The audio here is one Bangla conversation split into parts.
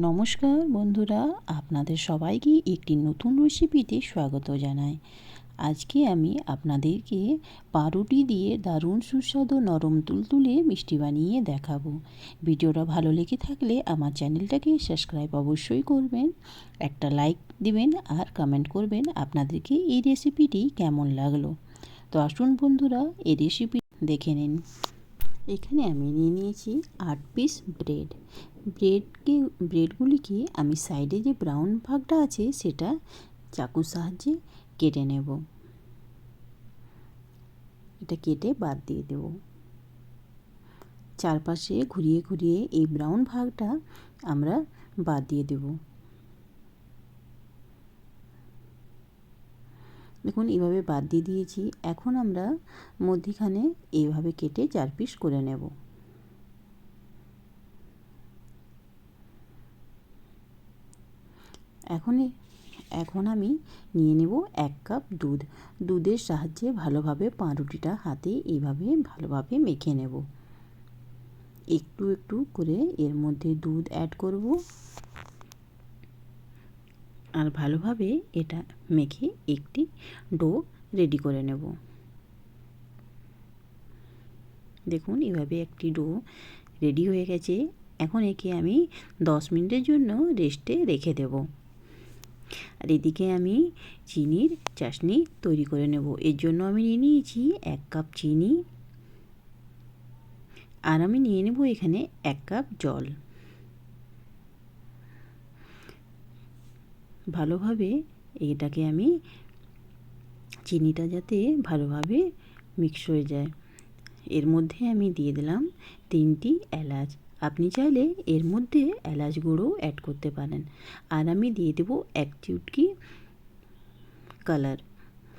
নমস্কার বন্ধুরা, আপনাদের সবাইকে একটি নতুন রেসিপিতে স্বাগত জানাই। আজকে আমি আপনাদেরকে পাউরুটি দিয়ে দারুণ সুস্বাদু নরম তুলতুলে মিষ্টি বানিয়ে দেখাবো। ভিডিওটা ভালো লেগে থাকলে আমার চ্যানেলটাকে সাবস্ক্রাইব অবশ্যই করবেন, একটা লাইক দিবেন আর কমেন্ট করবেন আপনাদেরকে এই রেসিপিটি কেমন লাগলো। তো আসুন বন্ধুরা, এই রেসিপি দেখে নিন। এখানে আমি নিয়ে নিয়েছি 8 পিস ব্রেডগুলিকে আমি সাইডে যে ব্রাউন ভাগটা আছে সেটা চাকুর সাহায্যে কেটে নেব। এটা কেটে বাদ দিয়ে দেব। চারপাশে ঘুরিয়ে ঘুরিয়ে এই ব্রাউন ভাগটা আমরা বাদ দিয়ে দেব। দেখুন এইভাবে বাদ দিয়ে দিয়েছি। এখন আমরা মধ্যিখানে এইভাবে কেটে 4 পিস করে নেব। এখন আমি নিয়ে নেব 1 কাপ দুধ। দুধের সাহায্যে ভালোভাবে পাউরুটিটা হাতে এইভাবে ভালোভাবে মেখে নেব। একটু একটু করে এর মধ্যে দুধ অ্যাড করব আর ভালোভাবে এটা মেখে একটি ডো রেডি করে নেব। দেখুন এভাবে একটি ডো রেডি হয়ে গেছে। এখন একে আমি 10 মিনিটের জন্য রেস্টে রেখে দেব। আর এদিকে আমি চিনির চাশনি তৈরি করে নেব। এর জন্য আমি নিয়ে নিয়েছি 1 কাপ চিনি আর আমি নিয়ে নেব এখানে 1 কাপ জল। ভালোভাবে এটাকে আমি চিনিটা যাতে ভালোভাবে মিক্স হয়ে যায়, এর মধ্যে আমি দিয়ে দিলাম 3টি এলাচ। আপনি চাইলে এর মধ্যে এলাচ গুঁড়ো অ্যাড করতে পারেন। আর আমি দিয়ে দেব 1 চুটকি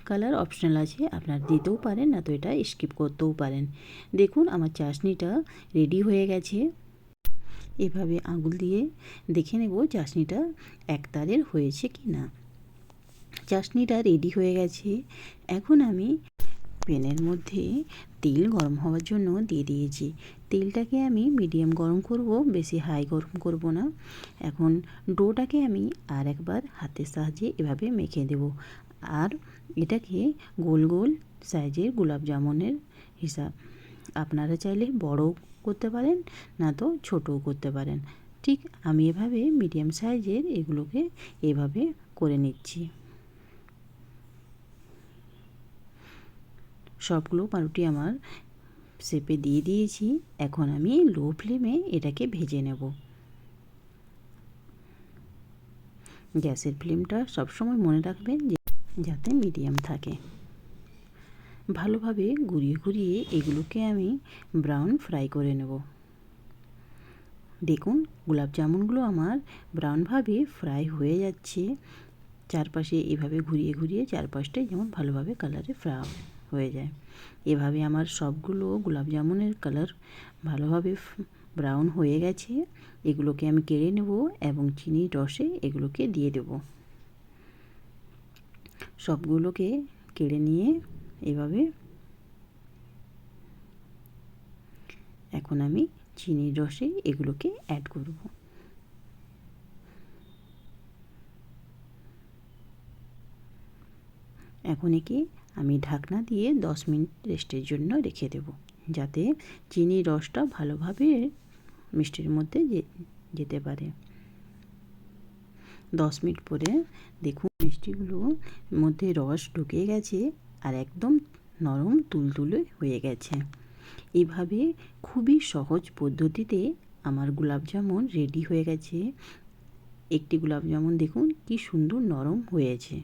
কালার অপশনাল আছে, আপনারা দিতেও পারেন, না তো এটা স্কিপ করতেও পারেন। দেখুন আমার চাশনিটা রেডি হয়ে গেছে। এভাবে আঙুল দিয়ে দেখে নেব চাশনিটা একতারের হয়েছে কি না। চাশনিটা রেডি হয়ে গেছে। এখন আমি প্যানের মধ্যে তেল গরম হওয়ার জন্য দিয়ে দিয়েছি। তেলটাকে আমি মিডিয়াম গরম করব, বেশি হাই গরম করব না। এখন ডোটাকে আমি আর একবার হাতের সাহায্যে এভাবে মেখে দেব আর এটাকে গোল গোল সাইজের গোলাপ জামুনের হিসাব, আপনারা চাইলে বড়ও করতে পারেন, না তো ছোটও করতে পারেন। ঠিক আমি এভাবে মিডিয়াম সাইজের এগুলোকে এভাবে করে নিচ্ছি। সবগুলো পাউরুটি আমার শেপে দিয়ে দিয়েছি। এখন আমি লো ফ্লেমে এটাকে ভেজে নেব। গ্যাসের ফ্লেমটা সবসময় মনে রাখবেন যাতে মিডিয়াম থাকে। ভালোভাবে ঘুরিয়ে ঘুরিয়ে এগুলোকে আমি ব্রাউন ফ্রাই করে নেব। দেখুন গোলাপ জামুনগুলো আমার ব্রাউনভাবে ফ্রাই হয়ে যাচ্ছে। চারপাশে এভাবে ঘুরিয়ে ঘুরিয়ে চারপাশটাই যেমন ভালোভাবে কালারে ফ্রাই হয়ে যায়। এভাবে আমার সবগুলো গোলাপ জামুনের কালার ভালোভাবে ব্রাউন হয়ে গেছে। এগুলোকে আমি কেড়ে নেব এবং চিনির রসে এগুলোকে দিয়ে দেব। সবগুলোকে কেড়ে নিয়ে এভাবে এখন আমি চিনির রসে এগুলোকে অ্যাড করব। এখন একে আমি ঢাকনা দিয়ে 10 মিনিট রেস্টের জন্য রেখে দেব, যাতে চিনির রসটা ভালোভাবে মিষ্টির মধ্যে যেতে পারে। 10 মিনিট পরে দেখুন মিষ্টিগুলোর মধ্যে রস ঢুকে গেছে আর একদম নরম তুলতুলে হয়ে গেছে। এইভাবে খুবই সহজ পদ্ধতিতে আমার গোলাপ জামুন রেডি হয়ে গেছে। একটি গোলাপ জামুন দেখুন কি সুন্দর নরম হয়েছে।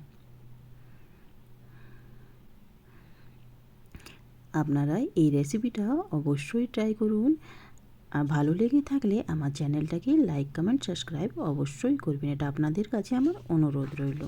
আপনারা এই রেসিপিটা অবশ্যই ট্রাই করুন। আর ভালো লেগে থাকলে আমার চ্যানেলটাকে লাইক কমেন্ট সাবস্ক্রাইব অবশ্যই করবেন, এটা আপনাদের কাছে আমার অনুরোধ রইল।